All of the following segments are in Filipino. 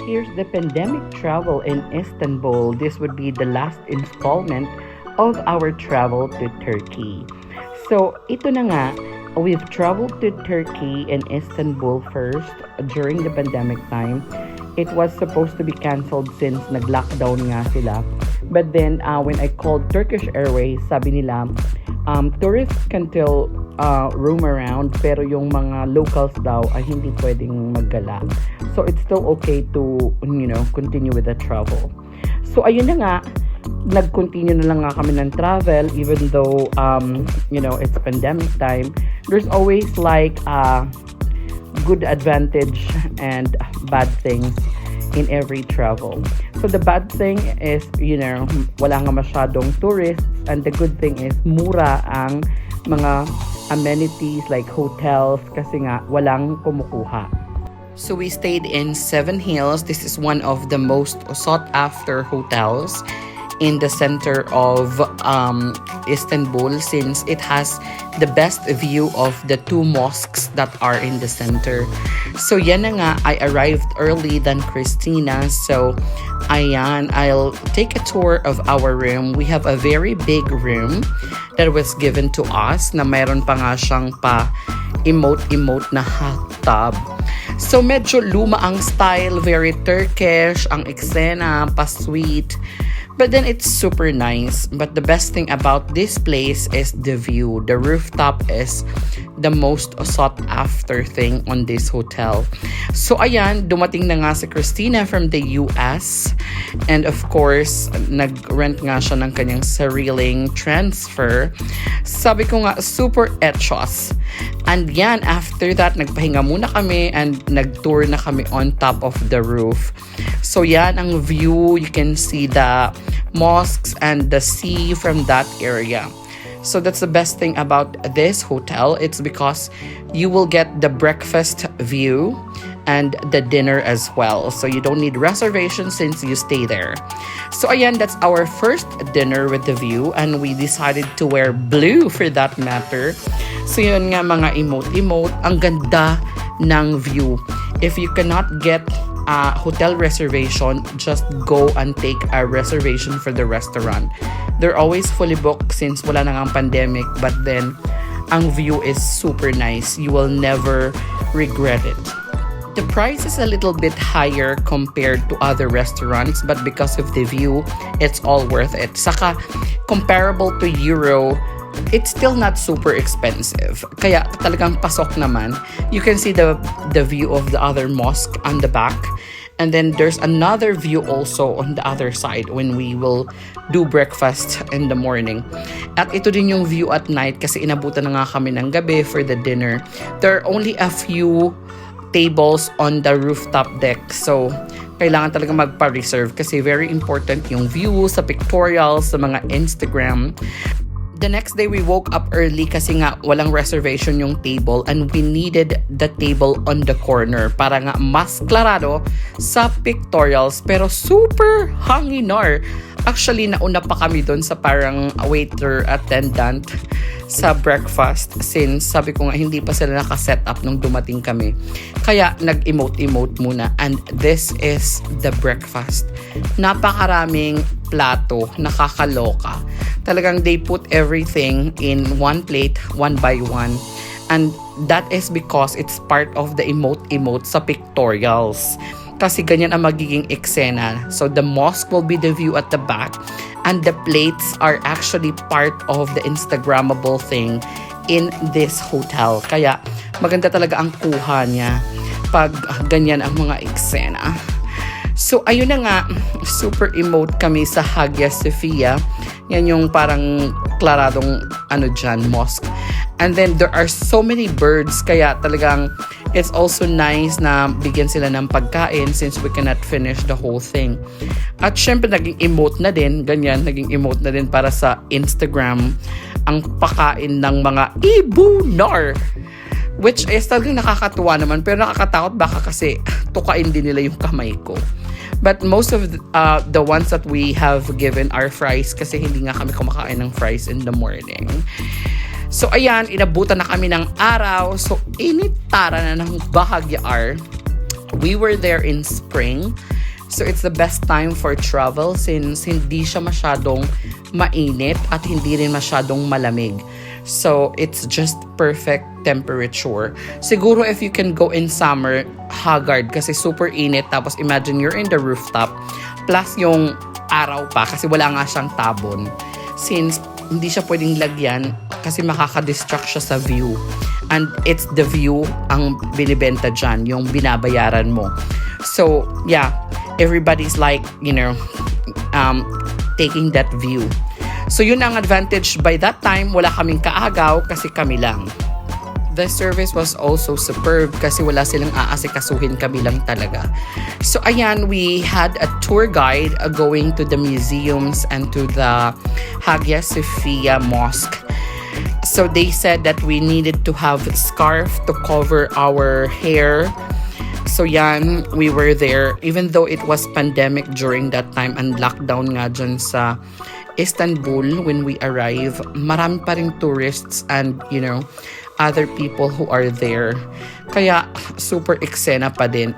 Here's the pandemic travel in Istanbul. This would be the last installment of our travel to Turkey. So, ito na nga, we've traveled to Turkey and Istanbul first during the pandemic time. It was supposed to be canceled since nag-lockdown nga sila. But then, when I called Turkish Airways, sabi nila, tourists can still roam around, pero yung mga locals daw ay hindi pwedeng maggala. So, it's still okay to, continue with the travel. So, ayun na nga, nag-continue na lang nga kami ng travel even though, it's pandemic time. There's always like good advantage and bad things in every travel. So the bad thing is, wala nga masyadong tourists, and the good thing is mura ang mga amenities like hotels kasi nga walang kumukuha. So we stayed in Seven Hills. This is one of the most sought after hotels in the center of Istanbul, since it has the best view of the two mosques that are in the center. So yan na nga, I arrived early than Christina. So ayan, I'll take a tour of our room. We have a very big room that was given to us na mayroon pa nga siyang emote na hot tub. So medyo luma ang style, very Turkish, ang eksena, pa-sweet. But then it's super nice. But the best thing about this place is the view. The rooftop is the most sought after thing on this hotel. So ayan, dumating na nga si Christina from the US. And of course, nag-rent nga siya ng kanyang sariling transfer. Sabi ko nga, super etchos. And yan, after that, nagpahinga muna kami and nag-tour na kami on top of the roof. So yan ang view. You can see the mosques and the sea from that area. So that's the best thing about this hotel. It's because you will get the breakfast view and the dinner as well. So you don't need reservations since you stay there. So ayan, that's our first dinner with the view, and we decided to wear blue for that matter. So yun nga, mga emote. Ang ganda ng view. If you cannot get a hotel reservation, just go and take a reservation for the restaurant. They're always fully booked since wala na ang pandemic, but then ang view is super nice. You will never regret it. The price is a little bit higher compared to other restaurants, but because of the view, it's all worth it. Saka, comparable to Euro, it's still not super expensive. Kaya talagang pasok naman. You can see the view of the other mosque on the back. And then there's another view also on the other side when we will do breakfast in the morning. At ito din yung view at night kasi inabutan na nga kami ng gabi for the dinner. There are only a few tables on the rooftop deck. So, kailangan talaga magpa-reserve kasi very important yung view sa pictorials, sa mga Instagram. The next day, we woke up early kasi nga walang reservation yung table, and we needed the table on the corner para nga mas klarado sa pictorials, pero super hanginar. Actually, nauna pa kami doon sa parang waiter attendant sa breakfast since sabi ko nga hindi pa sila nakaset up nung dumating kami. Kaya nag-emote muna, and this is the breakfast. Napakaraming plato, nakakaloka. Talagang they put everything in one plate, one by one. And that is because it's part of the emote sa pictorials. Kasi ganyan ang magiging eksena. So the mosque will be the view at the back, and the plates are actually part of the Instagrammable thing in this hotel. Kaya maganda talaga ang kuha niya pag ganyan ang mga eksena. So ayun na nga, super emote kami sa Hagia Sophia. Yan yung parang klaradong mosque. And then there are so many birds, kaya talagang it's also nice na bigyan sila ng pagkain since we cannot finish the whole thing. At syempre naging emote na din para sa Instagram ang pakain ng mga ibunar. Which is talagang nakakatuwa naman, pero nakakatakot baka kasi tukain din nila yung kamay ko. But most of the ones that we have given are fries kasi hindi nga kami kumakain ng fries in the morning. So ayan, inabutan na kami ng araw. So initara na ng Bahagyar. We were there in spring. So it's the best time for travel since hindi siya masyadong mainit at hindi rin masyadong malamig. So it's just perfect temperature. Siguro if you can go in summer, haggard kasi super init. Tapos imagine you're in the rooftop. Plus yung araw pa kasi wala nga siyang tabon. Since hindi siya pwedeng lagyan kasi makaka-distract siya sa view. And it's the view ang binibenta dyan, yung binabayaran mo. So yeah, everybody's like, taking that view. So yun ang advantage. By that time, wala kaming kaagaw kasi kami lang. The service was also superb kasi wala silang aasikasuhin, kami lang talaga. So ayan, we had a tour guide going to the museums and to the Hagia Sophia Mosque. So they said that we needed to have a scarf to cover our hair. So yan, we were there. Even though it was pandemic during that time and lockdown nga dyan sa Istanbul when we arrived, marami pa rin tourists and, other people who are there. Kaya super eksena pa din.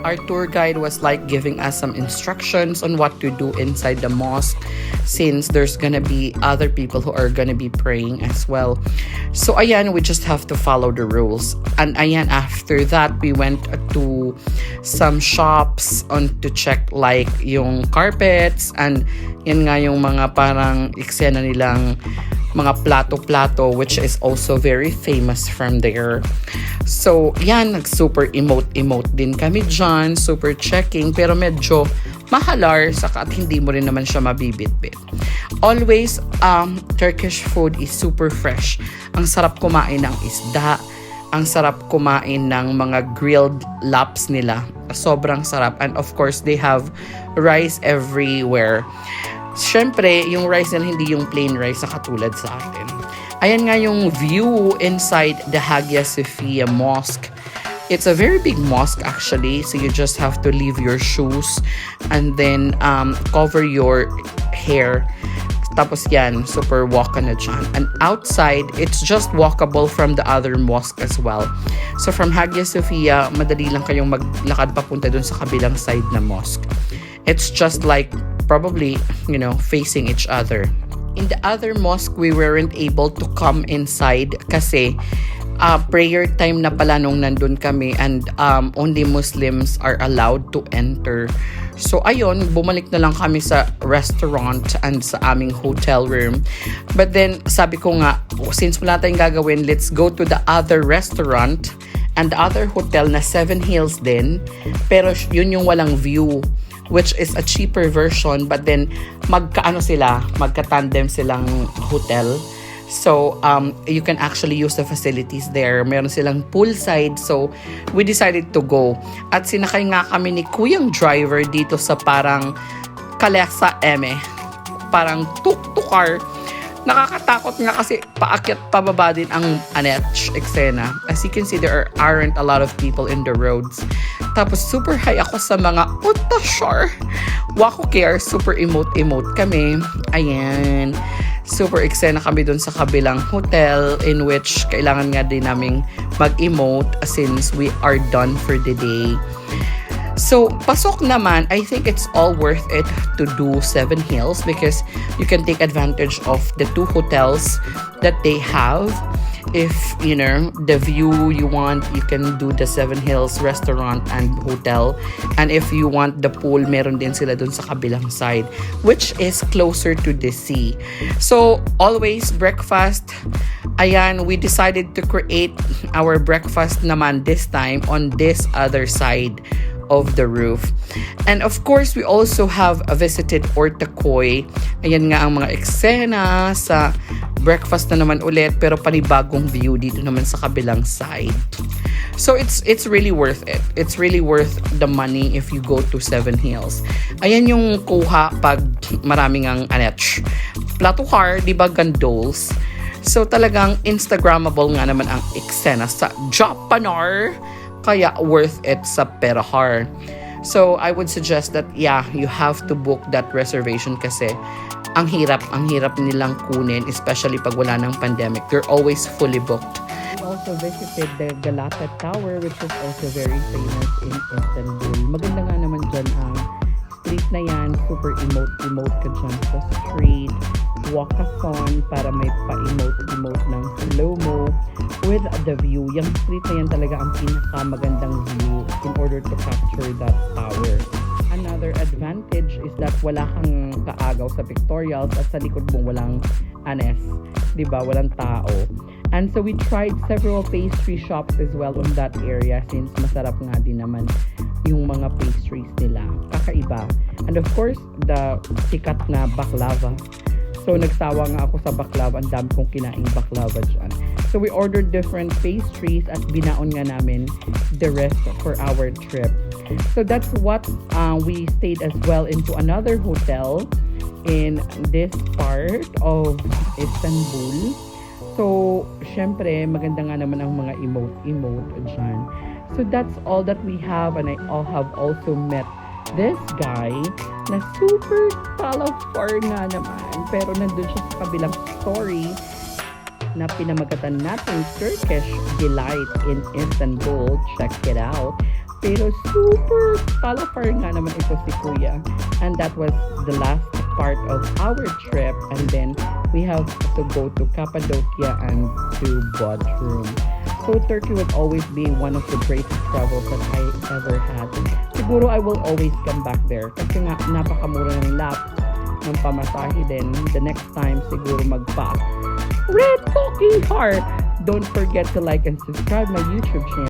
Our tour guide was like giving us some instructions on what to do inside the mosque since there's gonna be other people who are gonna be praying as well. So ayan, we just have to follow the rules. And ayan, after that, we went to some shops to check like yung carpets and yan nga yung mga parang eksena nilang mga plato-plato which is also very famous from there. So, yan, nag-super emote din kami dyan, super checking, pero medyo mahalar saka at hindi mo rin naman siya mabibitbit. Always, Turkish food is super fresh. Ang sarap kumain ng isda, ang sarap kumain ng mga grilled laps nila. Sobrang sarap. And of course, they have rice everywhere. Siyempre, yung rice nila hindi yung plain rice na katulad sa atin. Ayan nga yung view inside the Hagia Sophia Mosque. It's a very big mosque actually, so you just have to leave your shoes and then cover your hair. Tapos yan, super walk ka na dyan. And outside, it's just walkable from the other mosque as well. So from Hagia Sophia, madali lang kayong maglakad papunta dun sa kabilang side na mosque. It's just like probably, facing each other. In the other mosque, we weren't able to come inside kasi prayer time na pala nung nandun kami and only Muslims are allowed to enter. So ayun, bumalik na lang kami sa restaurant and sa aming hotel room. But then, sabi ko nga, since wala tayong gagawin, let's go to the other restaurant and the other hotel na 7 Hills din. Pero yun yung walang view, which is a cheaper version, but then magka-tandem silang hotel. So, you can actually use the facilities there. Meron silang poolside, so we decided to go. At sinakay nga kami ni Kuyang driver dito sa parang Kalesa Eme. Parang tuk-tukar. Nakakatakot nga kasi paakyat pababa din ang eksena. As you can see, there aren't a lot of people in the roads. Tapos super high ako sa mga utasar. Wako care, super emote kami. Ayan. Super eksena kami dun sa kabilang hotel in which kailangan nga din naming mag-emote since we are done for the day. So, pasok naman, I think it's all worth it to do 7 Hills because you can take advantage of the 2 hotels that they have. If, the view you want, you can do the 7 Hills restaurant and hotel. And if you want the pool, meron din sila dun sa kabilang side, which is closer to the sea. So, always breakfast. Ayan, we decided to create our breakfast naman this time on this other side of the roof. And of course, we also have visited Ortakoy. Ayan nga ang mga eksena sa breakfast na naman ulit, pero panibagong view dito naman sa kabilang side. So it's really worth it. It's really worth the money if you go to 7 Hills. Ayan yung kuha pag maraming ang platukar, di ba, gandols. So talagang Instagrammable nga naman ang eksena sa Japanar. Kaya worth it sa Perahar. So I would suggest that you have to book that reservation kasi ang hirap nilang kunin, especially pag wala ng pandemic. They're always fully booked. We also visited the Galata Tower, which is also very famous in Istanbul. Maganda nga naman dyan ang street na yan. Super emote ka dyan sa street. Walkathon para may pa-emote ng slow-mo with the view. Yung street na yan talaga ang pinakamagandang view in order to capture that tower. Another advantage is that wala kang kaagaw sa pictorials at sa likod mo walang diba? Walang tao. And so we tried several pastry shops as well on that area since masarap nga din naman yung mga pastries nila. Kakaiba. And of course, the sikat na baklava. So, nagsawa nga ako sa baklava. Ang dami kong kinaing baklava dyan. So, we ordered different pastries at binaon nga namin the rest for our trip. So, that's what we stayed as well into another hotel in this part of Istanbul. So, syempre, maganda nga naman ang mga emote dyan. So, that's all that we have. And I have also met this guy na super talafar nga naman. Pero nandun siya sa kabilang story na pinamagatan natin Turkish Delight in Istanbul. Check it out. Pero super talafar nga naman ito si Kuya. And that was the last part of our trip. And then we have to go to Cappadocia and to Bodrum. So Turkey would always be one of the greatest travels that I ever had. Siguro I will always come back there. Kasi nga napakamura ng laps ng pamasahe din. The next time siguro magpa Red Talking Heart. Don't forget to like and subscribe my YouTube channel.